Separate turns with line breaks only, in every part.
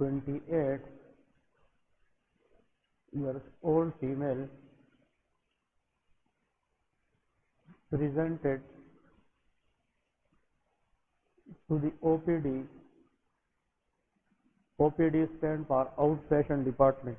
28 years old female presented to the OPD. OPD stand for outpatient department,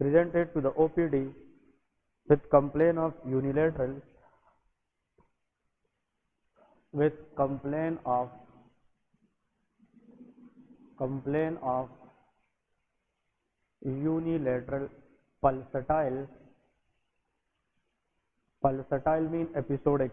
presented to the OPD with complaint of unilateral unilateral pulsatile mean episodic,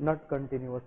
not continuous,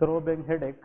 throbbing headache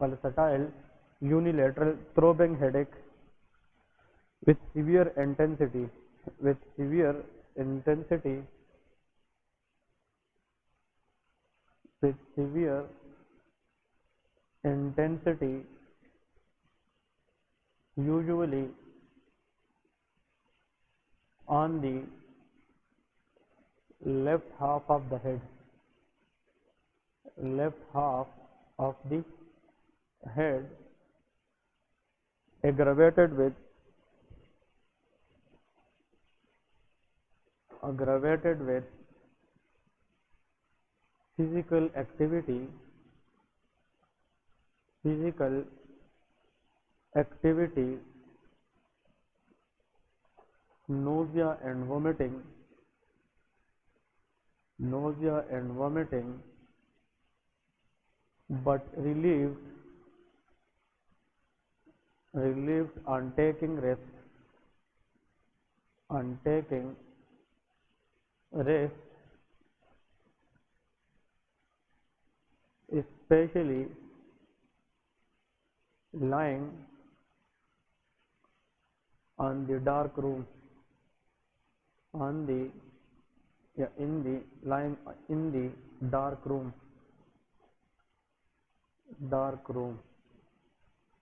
pulsatile unilateral throbbing headache with severe intensity usually on the left half of the head, aggravated with physical activity, nausea and vomiting, but relieved on taking rest, especially lying on the dark room, lying in the dark room,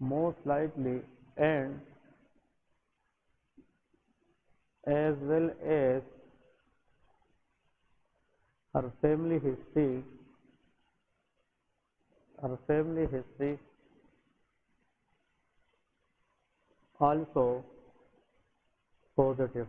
most likely and as well as her family history also positive,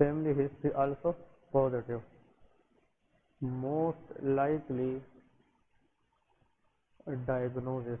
family history also positive, most likely diagnosis।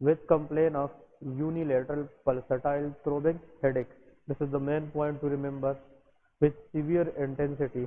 with complaint of unilateral pulsatile throbbing headache. This is the main point to remember. With severe intensity,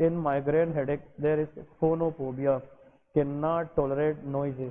In migraine headache there is phonophobia, cannot tolerate noises.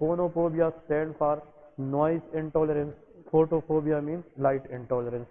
phonophobia stand for noise intolerance, photophobia means light intolerance.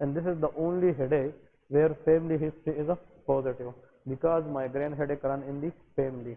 And this is the only headache where family history is a positive because migraine headache run in the family.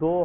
2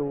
2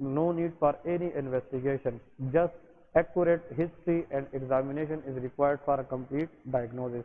no need for any investigation, just accurate history and examination is required for a complete diagnosis.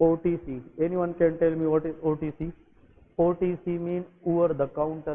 OTC. Anyone can tell me what is OTC? OTC mean over the counter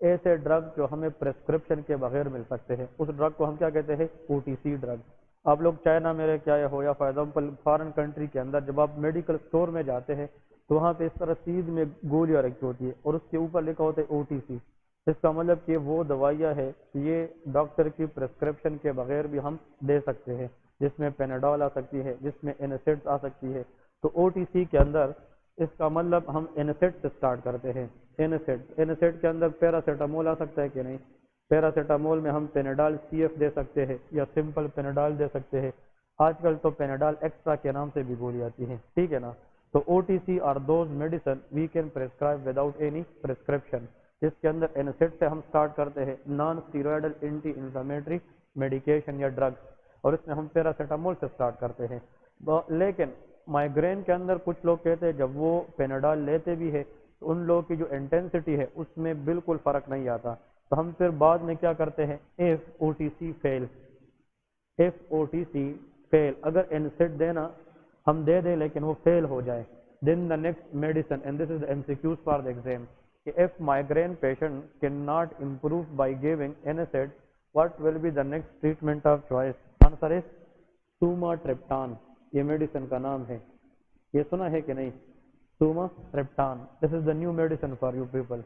ایسے drug جو ہمیں prescription کے بغیر مل سکتے ہیں، اس drug کو ہم کیا کہتے ہیں؟ OTC drug. آپ لوگ چائنا میں رہ کے آئے ہو یا فار ایگزامپل فارن کنٹری کے اندر جب آپ میڈیکل اسٹور میں جاتے ہیں تو وہاں پہ اس طرح سیز میں گولیاں رکھی ہوتی ہے اور اس کے اوپر لکھا ہوتا ہے OTC۔ اس کا مطلب کہ وہ دوائیاں ہے یہ ڈاکٹر کی پرسکرپشن کے بغیر بھی ہم دے سکتے ہیں، جس میں پیناڈول آ سکتی ہے، جس میں NSAIDs آ سکتی ہے۔ تو OTC کے اندر اس کا مطلب ہم NSAID سے سٹارٹ کرتے ہیں۔ NSAID کے اندر پیراسیٹامول آ سکتا ہے کہ نہیں؟ پیراسیٹامول میں ہم پیناڈال CF دے سکتے ہیں یا سمپل پیناڈال دے سکتے ہیں۔ آج کل تو پیناڈال ایکسٹرا کے نام سے بھی گولی آتی ہیں، ٹھیک ہے نا؟ تو OTC اور those medicine we can prescribe without any prescription, جس کے اندر NSAID سے ہم سٹارٹ کرتے ہیں، non steroidal anti inflammatory medication یا ڈرگس، اور اس میں ہم پیراسیٹامول سے سٹارٹ کرتے ہیں۔ لیکن مائیگرین کے اندر کچھ لوگ کہتے ہیں جب وہ پیناڈال لیتے بھی ہے تو ان لوگوں کی جو انٹینسٹی ہے اس میں بالکل فرق نہیں آتا، تو ہم پھر بعد میں کیا کرتے ہیں؟ FOTC فیل، اگر NSAID دینا ہم دے دیں لیکن وہ فیل ہو جائے، then the next medicine, and this is the MCQs for the exam, if migraine patient cannot improve by giving NSAID, what will be the next treatment of choice? Answer is sumatriptan۔ یہ medicine کا نام ہے، یہ سنا ہے کہ نہیں؟ Sumatriptan, this is the new medicine for you people.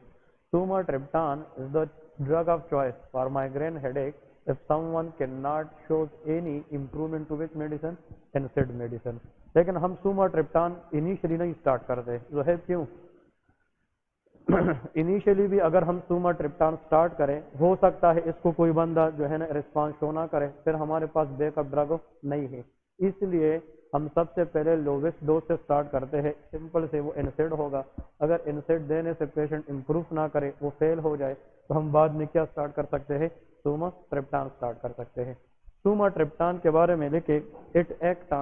Sumatriptan is the drug of choice for migraine headache if someone cannot show any improvement to which medicine? NSAID medicine۔ لیکن ہم سوماٹرپٹان انیشلی نہیں سٹارٹ کرتے، جو ہے کیوں؟ Initially بھی اگر ہم سوماٹرپٹان سٹارٹ کریں ہو سکتا ہے اس کو کوئی بندہ جو ہے نا رسپانس شو نہ کرے، پھر ہمارے پاس بیک اپ ڈرگ نہیں ہے، اس لیے ہم سب سے پہلے لوویسٹ ڈوز سے سٹارٹ کرتے ہیں، سمپل سے وہ NSAID ہوگا۔ اگر NSAID دینے سے پیشنٹ امپروو نہ کرے، وہ فیل ہو جائے، تو ہم بعد میں کیا سٹارٹ کر سکتے ہیں؟ سوماٹرپٹان سٹارٹ کر سکتے ہیں۔ سوماٹرپٹان کے بارے میں لکھے it act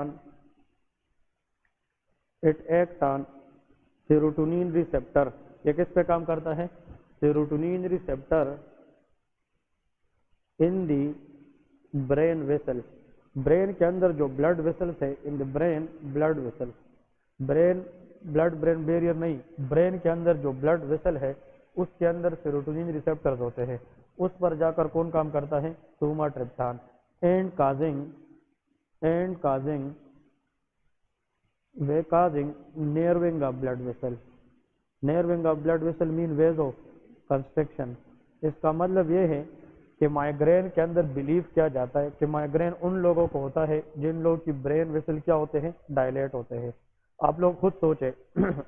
on serotonin receptor. یہ کس پہ کام کرتا ہے؟ Serotonin receptor in the brain vessel, brain کے اندر جو بلڈ ویسلس ہے، in the brain blood vessel, brain barrier نہیں، برین کے اندر جو بلڈ ویسل ہے اس کے اندر سیروٹونین ریسپٹرز ہوتے ہیں، اس پر جا کر کون کام کرتا ہے؟ Sumatriptan, and causing narrowing of blood vessel. Narrowing of blood vessel mean vasoconstriction. اس کا مطلب یہ ہے کہ مائیگرین کے اندر بلیف کیا جاتا ہے کہ مائیگرین ان لوگوں کو ہوتا ہے جن لوگوں کی برین ویسل کیا ہوتے ہیں؟ ڈائلیٹ ہوتے ہیں۔ آپ لوگ خود سوچیں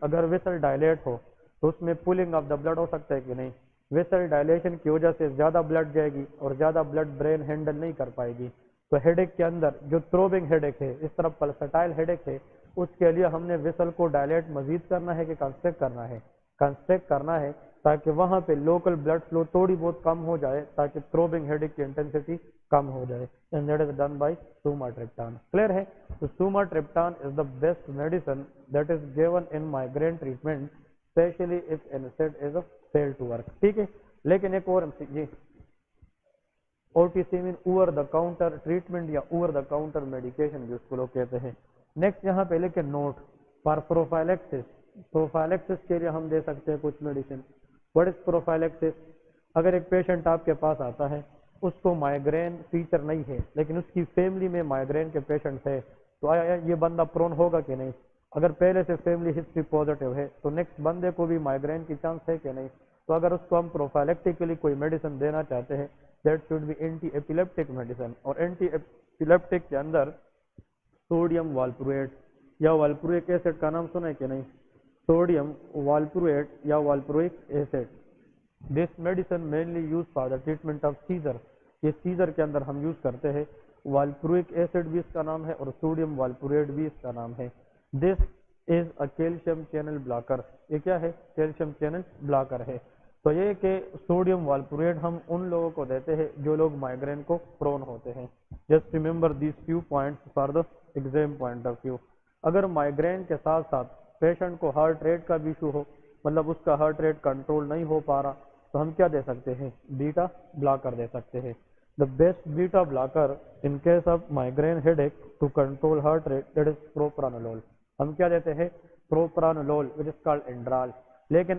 اگر ویسل ڈائلیٹ ہو تو اس میں پولنگ آف دا بلڈ ہو سکتا ہے کہ نہیں؟ ویسل ڈائلیشن کی وجہ سے زیادہ بلڈ جائے گی اور زیادہ بلڈ برین ہینڈل نہیں کر پائے گی۔ تو ہیڈ ایک کے اندر جو تھروبنگ ہیڈ ایک ہے، اس طرح پلسٹائل ہیڈ ایک ہے، اس کے لیے ہم نے ویسل کو ڈائلیٹ مزید کرنا ہے کہ کنسٹرکٹ کرنا ہے؟ کنسٹرکٹ کرنا ہے تاکہ وہاں پہ لوکل بلڈ فلو تھوڑی بہت کم ہو جائے، تاکہ تھروبنگ ہیڈ ایک کی انٹینسٹی کم ہو جائے، and that is done by sumatriptan. Clear ہے؟ تو sumatriptan is the best medicine that is given in migraine treatment especially if NSAID is fail to work, ٹھیک ہے؟ لیکن ایک اور جی OTC mean over the counter treatment یا over the counter medication بھی اس کو لوگ کہتے ہیں۔ نیکسٹ یہاں پہ لکھے نوٹ فار پروفائلیکسس، پروفائلیکسس کے لیے ہم دے سکتے ہیں کچھ میڈیسن۔ What is پروفائلیکسس؟ اگر ایک پیشنٹ آپ کے پاس آتا ہے، اس کو مائیگرین فیچر نہیں ہے لیکن اس کی فیملی میں مائیگرین کے پیشنٹ ہے، تو آیا یہ بندہ پرون ہوگا کہ نہیں؟ اگر پہلے سے فیملی ہسٹری پازیٹیو ہے تو نیکسٹ بندے کو بھی مائیگرین کی چانس ہے کہ نہیں؟ تو اگر اس کو ہم پروفائلیکٹیکلی کوئی میڈیسن دینا چاہتے ہیں that should be anti epileptic medicine, اور اینٹی ایپیلیپٹک کے اندر سوڈیم والپرویٹ یا والپروئک ایسڈ کا نام سنا ہے کہ نہیں؟ سوڈیم والپرویٹ یا valproic acid, this medicine mainly use for the treatment of seizure, یہ سیزر کے اندر ہم یوز کرتے ہیں۔ والپروئک ایسڈ بھی اس کا نام ہے اور سوڈیم والپرویٹ بھی اس کا نام ہے۔ دس از اے کیلشیم چینل بلاکر، یہ کیا ہے؟ کیلشیم چینل بلاکر ہے۔ تو یہ کہ سوڈیم والپرویٹ ہم ان لوگوں کو دیتے ہیں جو لوگ مائیگرین کو پرون ہوتے ہیں۔ Just remember these few points for the exam point of view. اگر مائیگرین کے ساتھ ساتھ پیشنٹ کو ہارٹ ریٹ کا بھی ایشو ہو، مطلب اس کا ہارٹ ریٹ کنٹرول نہیں ہو پا رہا، تو ہم کیا دے سکتے ہیں؟ بیٹا بلاکر دے سکتے ہیں۔ The best beta blocker in case of migraine headache to control heart rate that is propranolol. ہم کیا دیتے ہیں؟ Propranolol which is called Inderal. لیکن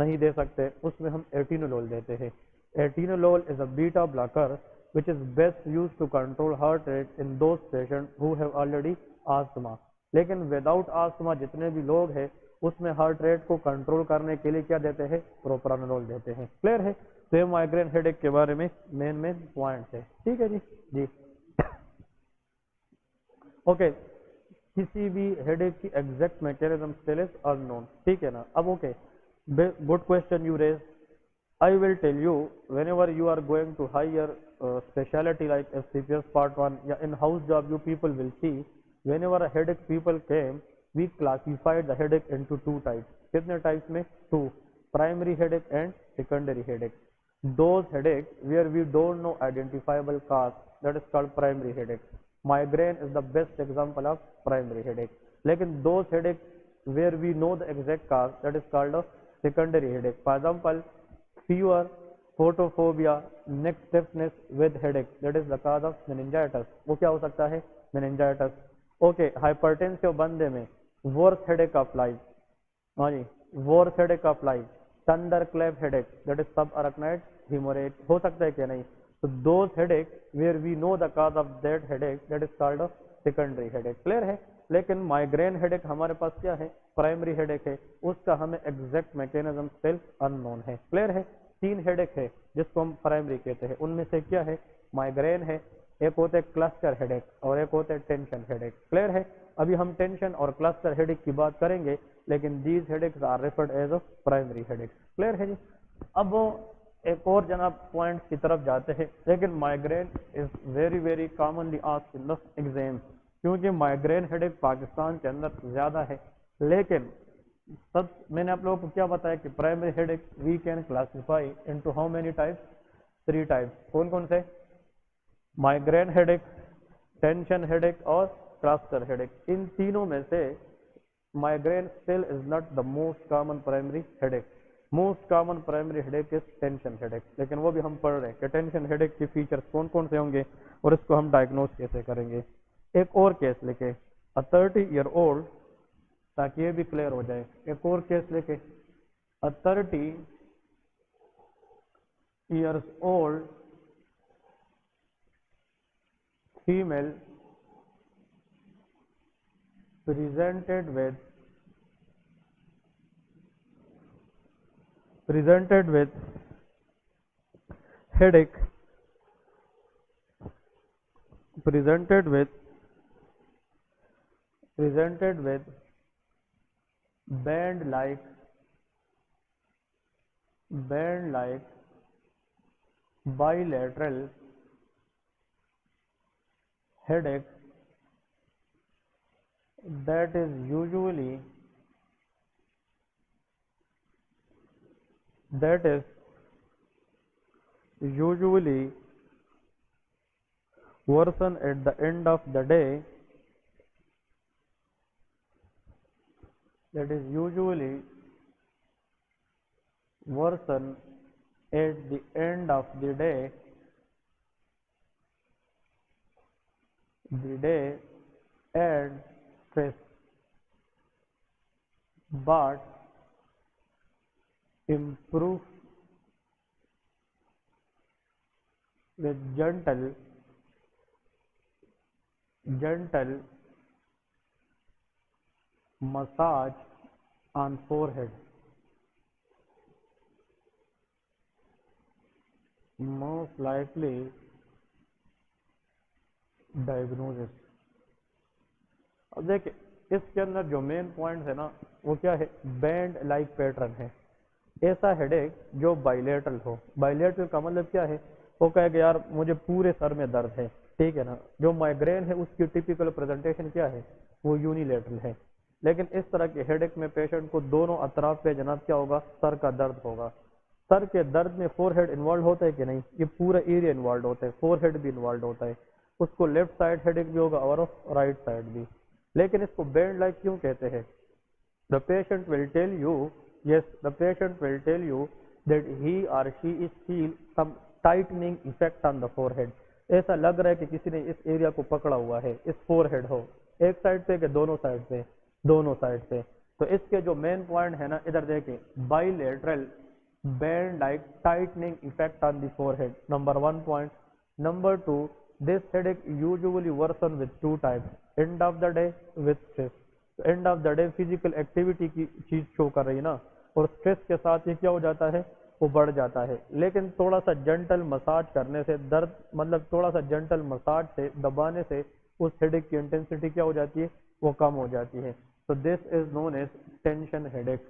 نہیں دے سکتے، اس میں ہم ایٹینولول دیتے ہیں۔ Atenolol is a beta blocker which is best used to control heart rate in those patients who have already asthma۔ لیکن وداؤٹ آستما جتنے بھی لوگ ہیں اس میں ہارٹ ریٹ کو کنٹرول کرنے کے لیے کیا دیتے ہیں؟ پروپرانولول دیتے ہیں۔ کلیئر ہے؟ تو یہ مائگرین ہیڈ ایک کے بارے میں مین پوائنٹ ہے، ٹھیک ہے جی اوکے۔ کسی بھی ہیڈ ایک کی ایگزیکٹ میکینزم اسٹل از ان نون، ٹھیک ہے نا؟ اب okay, good question you raise. I will tell you whenever you are going to higher specialty like FCPS part 1 یا in-house job you people will see whenever a headache people came we classified the headache into two types۔ کتنے types میں؟ two، primary headache and secondary headache۔ those headaches where we don't know identifiable cause that is called primary headache۔ migraine is the best example of primary headache۔ لیکن those headaches where we know the exact cause that is called a secondary headache۔ for example fever, photophobia, neck stiffness with headache that is the cause of meningitis۔ وہ کیا ہو سکتا ہے؟ meningitis۔ Okay, hypertensive بندے میں worst headache of life، ہاں جی worst headache of life، thunder clap headache that is subarachnoid hemorrhage ہو سکتا ہے کہ نہیں؟ تو those headache where we know the cause of that headache that is called a secondary headache۔ Clear ہے؟ لیکن migraine headache ہمارے پاس کیا ہے؟ پرائمری ہیڈیک ہے، اس کا ہمیں ایگزیکٹ میکینزم اسٹل ان نون ہے۔ کلیئر ہے؟ تین ہیڈیک ہے جس کو ہم پرائمری کہتے ہیں، ان میں سے کیا ہے؟ مائگرین ہے، ایک ہوتا ہے کلسٹر ہیڈیک اور ایک ہوتا ہے ٹینشن ہیڈیک۔ کلیئر ہے؟ ابھی ہم ٹینشن اور کلسٹر ہیڈیک کی بات کریں گے، لیکن these headaches are referred as a primary headache. Clear ہے جی؟ اب ایک اور جناب پوائنٹ کی طرف جاتے ہیں، لیکن migraine is very commonly asked in exam, کیونکہ مائگرین ہیڈیک پاکستان کے اندر زیادہ ہے۔ لیکن میں نے آپ لوگوں کو کیا بتایا کہ primary headache we can classify into how many types? 3 types. کون کون سے؟ مائگرین ہیڈیک، ٹینشن ہیڈیک اور کلسٹر ہیڈیک۔ ان تینوں میں سے migraine still is not the most common primary headache. Most common primary headache is tension headache, لیکن وہ بھی ہم پڑھ رہے ہیں کہ ٹینشن ہیڈیک کی فیچرز کون کون سے ہوں گے اور اس کو ہم ڈائگنوز کیسے کریں گے۔ ایک اور کیس لکھے، 30 ایئر اولڈ، تاکہ یہ بھی کلیئر ہو جائے۔ ایک اور کیس لکھے، 30 years old female presented with headache presented with band like bilateral headache that is usually worsen at the end of the day, that is usually worsen at the end of the day and stress, but improve with gentle massage on forehead। Most likely diagnosis۔ اب دیکھیں اس کے اندر جو main point ہے نا وہ کیا ہے؟ بینڈ لائک پیٹرن ہے، ایسا ہیڈیک جو بائیلیٹرل ہو۔ بائیلیٹرل کا مطلب کیا ہے؟ وہ کہے کہ یار مجھے پورے سر میں درد ہے، ٹھیک ہے نا؟ جو مائگرین ہے اس کی ٹیپیکل پریزنٹیشن کیا ہے؟ وہ یونیلیٹرل ہے۔ لیکن اس طرح کے ہیڈیک میں پیشنٹ کو دونوں اطراف پہ جناب کیا ہوگا؟ سر کا درد ہوگا۔ سر کے درد میں فور ہیڈ انوالو ہوتا ہے کہ نہیں؟ یہ پورا ایریا انوالو ہوتا ہے، فور ہیڈ بھی انوالو ہوتا ہے۔ اس کو لیفٹ سائڈ ہیڈیک بھی ہوگا اور رائٹ سائڈ بھی۔ لیکن اس کو بینڈ لائک کیوں کہتے ہیں؟ The patient will tell you that he or she is feel some tightening effect on the forehead۔ ایسا لگ رہا ہے کہ کسی نے اس ایریا کو پکڑا ہوا ہے، اس فور ہیڈ ہو، ایک سائڈ پہ کہ دونوں سائڈ پہ؟ دونوں سائڈ پہ۔ تو اس کے جو مین پوائنٹ ہے نا ادھر دیکھیں bilateral band like tightening effect on the forehead number 1 point. Number 2, this headache usually worsen with 2 types end of the day with stress. تو and of the day physical activity کی چیز شو کر رہی نا اور اسٹریس کے ساتھ یہ کیا ہو جاتا ہے وہ بڑھ جاتا ہے لیکن تھوڑا سا جنٹل مساج کرنے سے درد مطلب تھوڑا سا جنٹل مساج سے دبانے سے اس ہیڈیک کی انٹینسٹی کیا ہو جاتی ہے وہ کم ہو جاتی ہے. تو this is known as tension headache.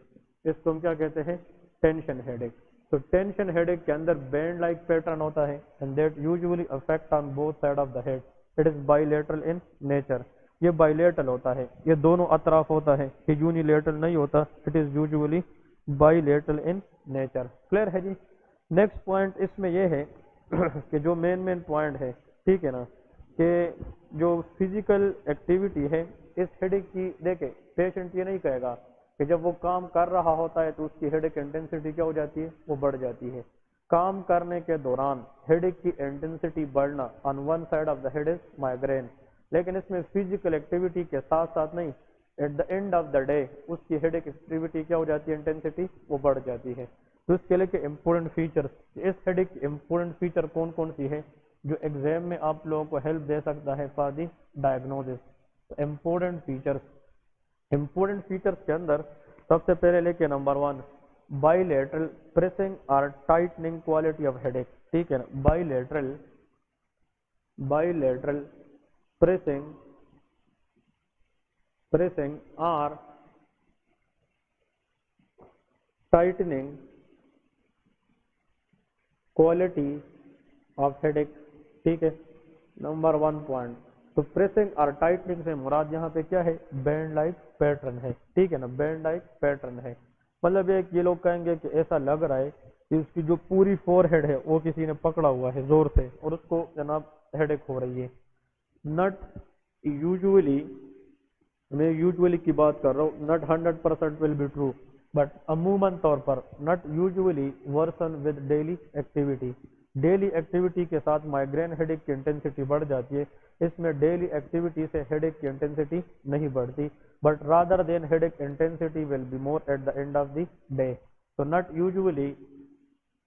اس کو ہم کیا کہتے ہیں ٹینشن ہیڈیک. تو ٹینشن ہیڈیک کے اندر بینڈ لائک پیٹرن ہوتا ہے and that usually affect on both side of the head. It is bilateral in nature. یہ بائیلیٹرل ہوتا ہے یہ دونوں اطراف ہوتا ہے یہ یونیلیٹرل نہیں ہوتا. It is usually bilateral in nature. Clear ہے جی. نیکسٹ پوائنٹ اس میں یہ ہے کہ جو مین پوائنٹ ہے ٹھیک ہے نا کہ جو فزیکل ایکٹیویٹی ہے اس ہیڈیک کی دیکھیں پیشنٹ یہ نہیں کہے گا کہ جب وہ کام کر رہا ہوتا ہے تو اس کی ہیڈیک انٹینسٹی کیا ہو جاتی ہے وہ بڑھ جاتی ہے. کام کرنے کے دوران ہیڈیک کی انٹینسٹی بڑھنا on one side of the head is migraine. لیکن اس میں فزیکل ایکٹیویٹی کے ساتھ ساتھ نہیں at the end of the day اس کی ہیڈیک ایکٹیویٹی کیا ہو جاتی ہے انٹینسٹی وہ بڑھ جاتی ہے. تو اس کے لیے کہ امپورٹنٹ فیچرس اس ہیڈیک کی امپورٹنٹ فیچر کون کون سی ہے جو ایگزام میں آپ لوگوں کو ہیلپ دے سکتا ہے فار دی ڈائگنوزس. امپورٹنٹ فیچرس کے اندر سب سے پہلے لے کے number 1 bilateral pressing or tightening quality of headache. ٹھیک ہے نا bilateral pressing or tightening quality of headache. ٹھیک ہے نمبر 1 پوائنٹ. تو پریسنگ اور ٹائٹنگ سے مراد یہاں پہ کیا ہے بینڈ لائک پیٹرن ہے. ٹھیک ہے نا بینڈ لائک پیٹرن ہے مطلب یہ لوگ کہیں گے کہ ایسا لگ رہا ہے کہ اس کی جو پوری فور ہیڈ ہے وہ کسی نے پکڑا ہوا ہے زور سے اور اس کو جناب ہیڈیک ہو رہی ہے. نٹ یوزلی میں یوزلی کی بات کر رہا ہوں not 100% will be true but عموماً طور پر not usually worsen with daily activity. Daily activity کے ساتھ مائگرین ہیڈیک کی انٹینسٹی بڑھ جاتی ہے. اس میں ڈیلی ایکٹیویٹی سے ہیڈیک کی انٹینسٹی نہیں بڑھتی but rather than headache intensity will be more at the end of the day. تو not usually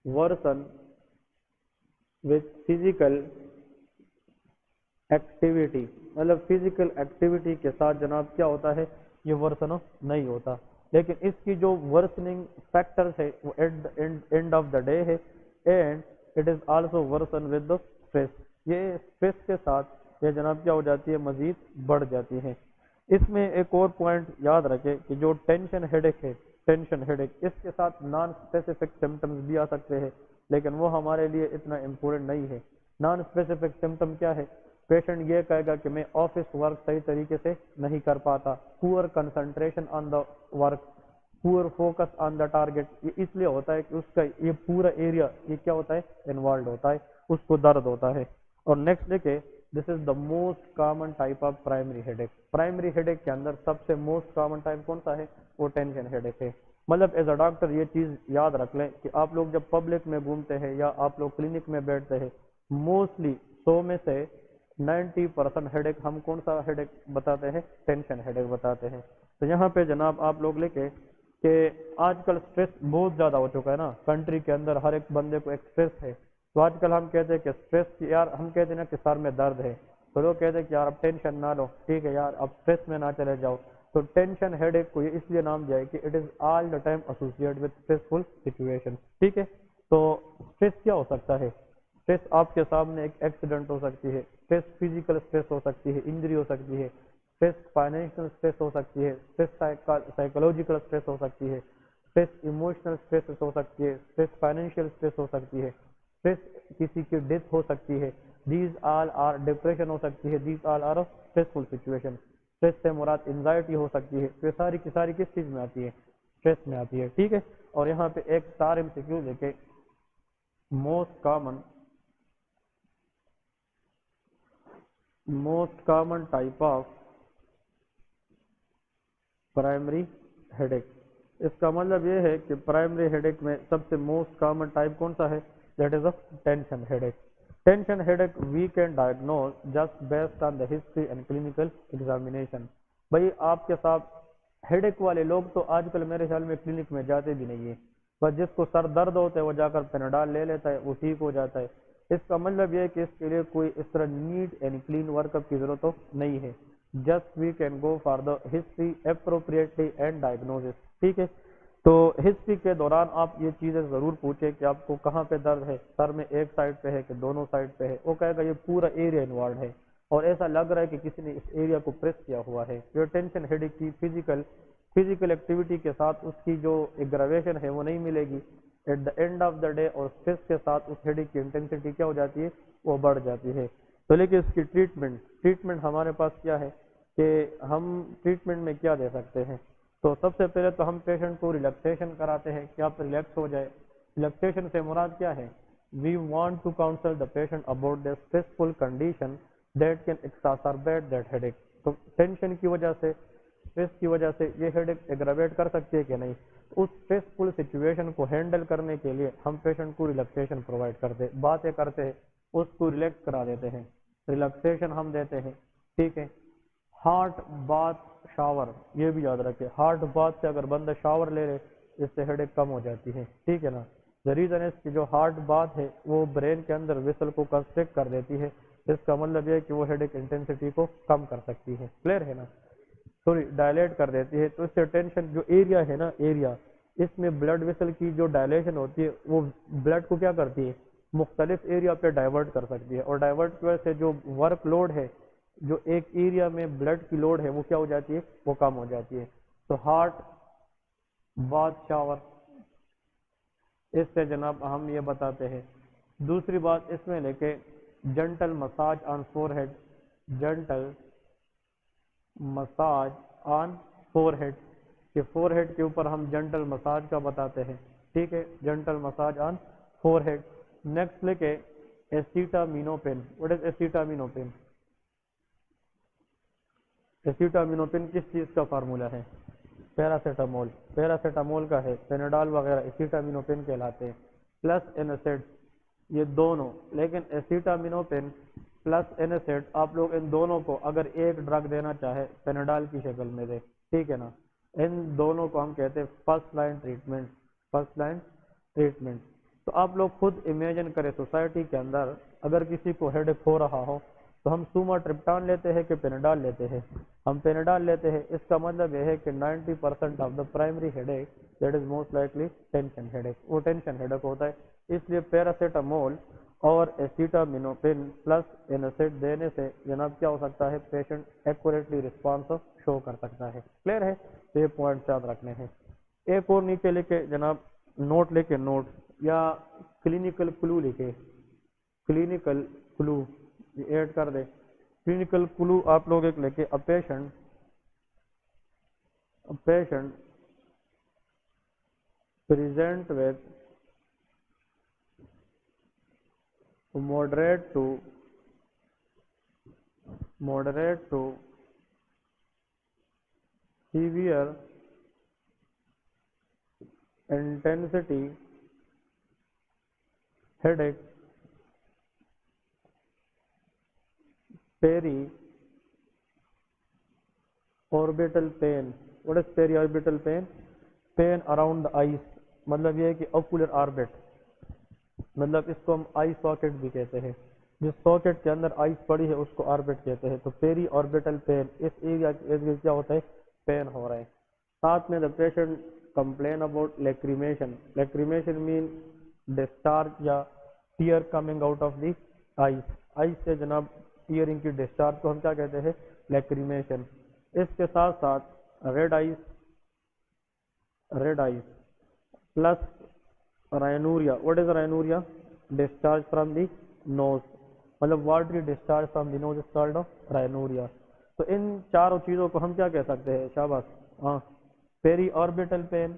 worsen with physical activity مطلب فزیکل ایکٹیویٹی کے ساتھ جناب کیا ہوتا ہے یہ ورسن نہیں ہوتا لیکن اس کی جو ورسننگ فیکٹرز ہے وہ at the end of the day ہے and it is also worsen with the stress. یہ اسٹریس کے ساتھ یہ جناب کیا ہو جاتی ہے مزید بڑھ جاتی ہے. اس میں ایک اور پوائنٹ یاد رکھے کہ جو ٹینشن ہیڈیک ہے ٹینشن ہیڈیک اس کے ساتھ نان اسپیسیفک سمٹمز بھی آ سکتے ہیں لیکن وہ ہمارے لیے اتنا امپورٹنٹ نہیں ہے. نان اسپیسیفک سمٹم کیا ہے پیشنٹ یہ کہے گا کہ میں آفس ورک صحیح طریقے سے نہیں کر پاتا. پور کنسنٹریشن آن دا ورک پور فوکس آن دا ٹارگیٹ. یہ اس لیے ہوتا ہے کہ اس کا یہ پورا ایریا یہ کیا ہوتا ہے انوالوڈ ہوتا ہے اس کو درد ہوتا ہے. اور نیکسٹ دیکھیں this is the most common type of primary headache. Primary headache کے اندر سب سے موسٹ کامن ٹائپ کون سا ہے وہ ٹینشن ہیڈیک ہے. مطلب ایز اے ڈاکٹر یہ چیز یاد رکھ لیں کہ آپ لوگ جب پبلک میں گھومتے ہیں یا آپ لوگ کلینک میں بیٹھتے ہیں موسٹلی 100 میں سے 90% ہیڈیک ہم کون سا ہیڈیک بتاتے ہیں ٹینشن ہیڈیک بتاتے ہیں. تو یہاں پہ جناب آپ لوگ لے کے کہ آج کل اسٹریس بہت زیادہ ہو چکا ہے نا کنٹری کے اندر ہر ایک بندے کو ایک اسٹریس ہے. تو آج کل ہم کہتے ہیں کہ اسٹریس یار ہم کہتے ہیں نا کہ سر میں درد ہے تو لوگ کہتے ہیں کہ یار اب ٹینشن نہ لو ٹھیک ہے یار اب اسٹریس میں نہ چلے جاؤ. تو ٹینشن ہیڈیک کو یہ اس لیے نام دیا ہے کہ it is all the time associate with stressful situation. ٹھیک ہے تو اسٹریس کیا ہو سکتا ہے اسٹریس آپ کے سامنے ایک ایکسیڈنٹ ہو سکتی ہے اسٹریس فزیکل اسٹریس ہو سکتی ہے انجری ہو سکتی ہے اسٹریس فائنینشیل اسٹریس ہو سکتی ہے اسٹریس سائیکولوجیکل اسٹریس ہو سکتی ہے اسٹریس ایموشنل اسٹریس ہو سکتی ہے اسٹریس فائنینشیل اسٹریس ہو سکتی ہے اسٹریس کسی کی ڈیتھ ہو سکتی ہے دیز آل آر ڈپریشن ہو سکتی ہے these all are stressful situation. Stress سے مراد انزائٹی ہو سکتی ہے. یہ ساری کی ساری کس چیز میں آتی ہے اسٹریس میں آتی ہے. ٹھیک ہے اور یہاں پہ ایک سٹار MCQ دیکھیں most common type of primary headache. اس کا مطلب یہ ہے کہ پرائمری ہیڈیک میں سب سے موسٹ کامن ٹائپ کون سا ہے that is tension headache. Tension headache we can diagnose just based on the history and clinical examination. بھائی آپ کے ساتھ ہیڈ ایک والے لوگ تو آج کل میرے خیال میں کلینک میں جاتے بھی نہیں ہیں، بس جس کو سر درد ہوتا ہے وہ جا کر پیناڈال لے لیتا ہے، وہ ٹھیک ہو جاتا ہے۔ اس کا مطلب یہ ہے کہ اس کے لیے کوئی اس طرح neat and clean work up کی ضرورت تو نہیں ہے، just we can go for the history appropriately and diagnosis, ٹھیک ہے۔ تو ہسٹری کے دوران آپ یہ چیزیں ضرور پوچھیں کہ آپ کو کہاں پہ درد ہے، سر میں ایک سائڈ پہ ہے کہ دونوں سائڈ پہ ہے، وہ کہے گا یہ پورا ایریا انوالوڈ ہے اور ایسا لگ رہا ہے کہ کسی نے اس ایریا کو پریس کیا ہوا ہے۔ جو ٹینشن ہیڈ کی فزیکل ایکٹیویٹی کے ساتھ اس کی جو ایگراویشن ہے وہ نہیں ملے گی، at the end of the day, اور اسٹریس کے ساتھ اس ہیڈ کی انٹینسٹی کیا ہو جاتی ہے، وہ بڑھ جاتی ہے۔ تو لیکن اس کی ٹریٹمنٹ ہمارے پاس کیا ہے کہ ہم ٹریٹمنٹ میں کیا دے سکتے ہیں؟ تو سب سے پہلے تو ہم پیشنٹ کو ریلیکسیشن کراتے ہیں کہ آپ ریلیکس ہو جائے۔ ریلیکسیشن سے مراد کیا ہے؟ We want to counsel the patient about the stressful condition that can exacerbate that headache. تو ٹینشن کی وجہ سے، اسٹریس کی وجہ سے یہ ہیڈ ایک ایگراویٹ کر سکتی ہے کہ نہیں؟ اس اسٹریسفل سچویشن کو ہینڈل کرنے کے لیے ہم پیشنٹ کو ریلیکسیشن پرووائڈ کرتے، باتیں کرتے ہیں، اس کو ریلیکس کرا دیتے ہیں، ریلیکسیشن ہم دیتے ہیں، ٹھیک ہے۔ ہارٹ باتھ شاور، یہ بھی یاد رکھے، ہارٹ باتھ سے اگر بندہ شاور لے لے اس سے ہیڈ ایک کم ہو جاتی ہے، ٹھیک ہے نا۔ دا ریزن اس کی جو ہارٹ باتھ ہے وہ برین کے اندر ویسل کو کنسٹرکٹ کر دیتی ہے، اس کا مطلب یہ ہے کہ وہ ہیڈ ایک انٹینسٹی کو کم کر سکتی ہے، کلیئر ہے نا، سوری ڈائلیٹ کر دیتی ہے۔ تو اس سے ٹینشن جو ایریا ہے نا، ایریا اس میں بلڈ ویسل کی جو ڈائلیشن ہوتی ہے وہ بلڈ کو کیا کرتی ہے، مختلف ایریا پہ ڈائیورٹ کر سکتی ہے، اور ڈائیورٹ کی وجہ سے جو ورک لوڈ ہے، جو ایک ایریا میں بلڈ کی لوڈ ہے وہ کیا ہو جاتی ہے، وہ کم ہو جاتی ہے۔ تو ہارٹ باتھ شاور، اس سے جناب ہم یہ بتاتے ہیں۔ دوسری بات اس میں لے کے جنٹل مساج آن فور ہیڈ، جنٹل مساج آن فور ہیڈ، کہ فور ہیڈ کے اوپر ہم جنٹل مساج کا بتاتے ہیں، ٹھیک ہے، جنٹل مساج آن فور ہیڈ۔ نیکسٹ لکھے ایسیٹامینوپین۔ What is ایسیٹامینوپین؟ ایسیٹامینوپین کس چیز کا فارمولا ہے؟ پیراسیٹامول، پیراسیٹامول کا ہے، پیناڈال وغیرہ ایسیٹامینوپین کہلاتے ہیں، پلس اینسڈ، یہ دونوں۔ لیکن ایسیٹامینوپین پلس اینسڈ، آپ لوگ ان دونوں کو اگر ایک ڈرگ دینا چاہے پیناڈال کی شکل میں دے، ٹھیک ہے نا، ان دونوں کو ہم کہتے ہیں first line treatment, first line treatment. تو آپ لوگ خود امیجن کریں سوسائٹی کے اندر اگر کسی کو ہیڈ ایک ہو رہا ہو تو ہم سوما ٹرپٹان لیتے ہیں کہ پیناڈال لیتے ہیں؟ ہم پیناڈال لیتے ہیں۔ اس کا مطلب یہ ہے کہ 90% of the primary headache that is most likely tension headache, وہ ٹینشن ہیڈ ایک ہوتا ہے۔ اس لیے پیراسیٹامول اور ایسیٹامینوپین پلس اینسڈ دینے سے جناب کیا ہو سکتا ہے، پیشنٹ ایکوریٹلی رسپانس شو کر سکتا ہے، کلیئر ہے؟ تو یہ پوائنٹ یاد رکھنے ہیں۔ ایک اور نیچے لکھے جناب، نوٹ لکھے، نوٹ یا کلینکل کلو لکھے، کلینکل کلو ایڈ کر دے۔ کلینکل کلو آپ لوگ ایک لکھے، patient present with moderate to severe intensity headache, peri-orbital pain. What is peri-orbital pain? Pain around the eyes، مطلب یہ ہے کہ ocular orbit، مطلب اس کو ہم آئی ساکٹ بھی کہتے ہیں، جس ساکٹ کے اندر آئس پڑی ہے اس کو آربٹ کہتے ہیں۔ تو پیری آربٹل پین، اس ایریا کیا ہوتا ہے، پین ہو رہا ہے۔ ساتھ میں the patient complain about lacrimation, lacrimation mean discharge یا tear coming out of the eyes, eyes سے جناب ٹیئرنگ کی ڈسچارج کو ہم کیا کہتے ہیں، لیکریمیشن۔ اس کے ساتھ ساتھ red eyes plus rhinorrhoea. What is rhinorrhoea? Discharge from the nose, مطلب watery discharge from the nose is called rhinorrhoea. تو ان چاروں چیزوں کو ہم کیا کہہ سکتے ہیں، شاباش، ہاں، پیری آربیٹل پین،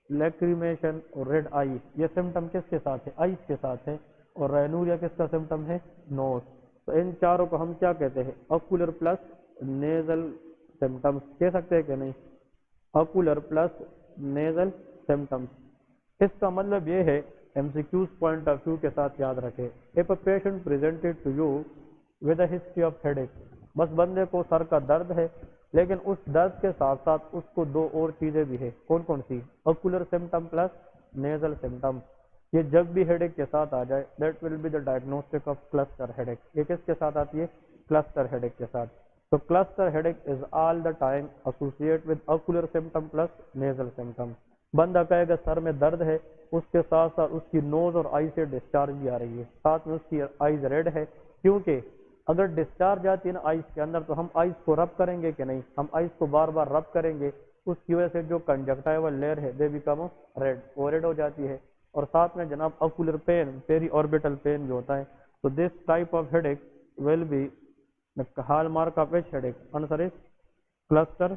لیکریمیشن اور ریڈ آئی، یہ سمٹم کس کے ساتھ ہے، آئس کے ساتھ ہے، اور رائنوریا کس کا سمٹم ہے، نوز۔ تو ان چاروں کو ہم کیا کہتے ہیں، آکولر پلس نیزل سمٹمس کہہ سکتے ہیں کہ نہیں، آکولر پلس نیزل سمٹمس۔ اس کا مطلب یہ ہے، M C Qs point of view کے ساتھ یاد رکھے، if a patient presented to you with a history of headache، بس بندے کو سر کا درد ہے لیکن اس درد کے ساتھ ساتھ اس کو دو اور چیزیں بھی ہے، کون کون سی؟ Ocular symptom plus nasal symptom. یہ جب بھی ہیڈ ایک کے ساتھ آ جائے that will be the diagnostic of cluster headache. یہ کس کے ساتھ آتی ہے؟ کلسٹر ہیڈ ایک کے ساتھ. تو cluster headache is all the time associate with ocular symptom plus nasal symptom. بندہ کہے گا سر میں درد ہے، اس کے ساتھ ساتھ اس کی نوز اور آئی سے ڈسچارج بھی آ رہی ہے، ساتھ میں اس کی آئیز ریڈ ہے. کیونکہ اگر ڈسچارج آتی ہے نا آئس کے اندر تو ہم آئس کو رب کریں گے کہ نہیں؟ ہم آئس کو بار بار رب کریں گے، اس کی وجہ سے جو کنجکٹائول لیئر ہے دے بیکم ریڈ، وہ ریڈ ہو جاتی ہے. اور ساتھ میں جناب ocular pain, periorbital pain جو ہوتا ہے. تو this type of headache will be hallmark of which headache? Answer is cluster,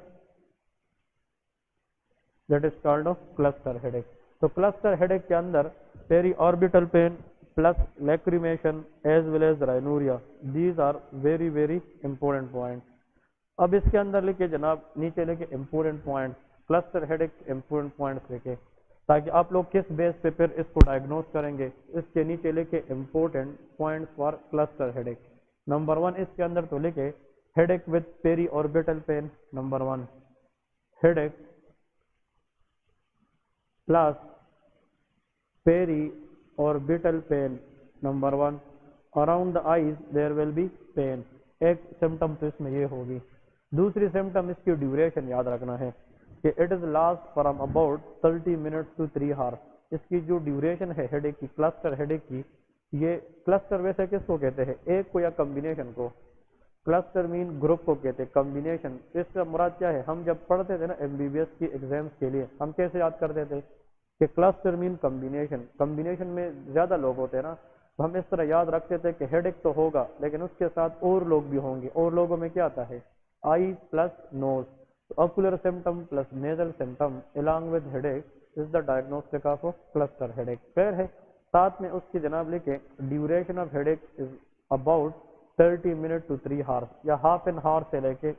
that is called of cluster headache. تو کلسٹر ہیڈ ایک کے اندر periorbital pain plus lacrimation as well as rhinorrhea, these are very very important points. اب اس کے اندر لکھے جناب نیچے لکھے important points, cluster head ایک امپورٹنٹ پوائنٹس لکھے تاکہ آپ لوگ کس بیس پہ پھر اس کو ڈائگنوز کریں گے. اس کے نیچے لکھے important points for cluster headache. Number 1 اس کے اندر تو لکھے headache with periorbital pain. Number 1 headache plus peri orbital pain. Number 1 around the eyes there will be pain. ایک سمٹم تو اس میں یہ ہوگی. دوسری سمٹم اس کی ڈیوریشن یاد رکھنا ہے کہ it is last from about 30 minutes to 3 hours. اس کی جو ڈیوریشن ہے ہیڈ ایک کی، کلسٹر ہیڈ ایک کی، یہ کلسٹر ویسے کس کو کہتے ہیں؟ ایک کو یا کمبینیشن کو؟ کلسٹر مین گروپ کو کہتے ہیں. کمبینیشن اس کا مراد کیا ہے؟ ہم جب پڑھتے تھے نا MBBS کی ایگزامس کے لیے ہم کیسے یاد کرتے تھے کہ کلسٹر مین کمبینیشن، کمبینیشن میں زیادہ لوگ ہوتے ہیں نا، تو ہم اس طرح یاد رکھتے تھے کہ ہیڈ ایک تو ہوگا لیکن اس کے ساتھ اور لوگ بھی ہوں گے. اور لوگوں میں کیا آتا ہے؟ Eye plus nose. Ocular symptom plus nasal symptom along with headache is the diagnostic of cluster headache. پھر ہے ساتھ میں اس کی جناب لکھے duration of headache is about 30 minute to 3 hours یا ہاف این ہار سے لے کے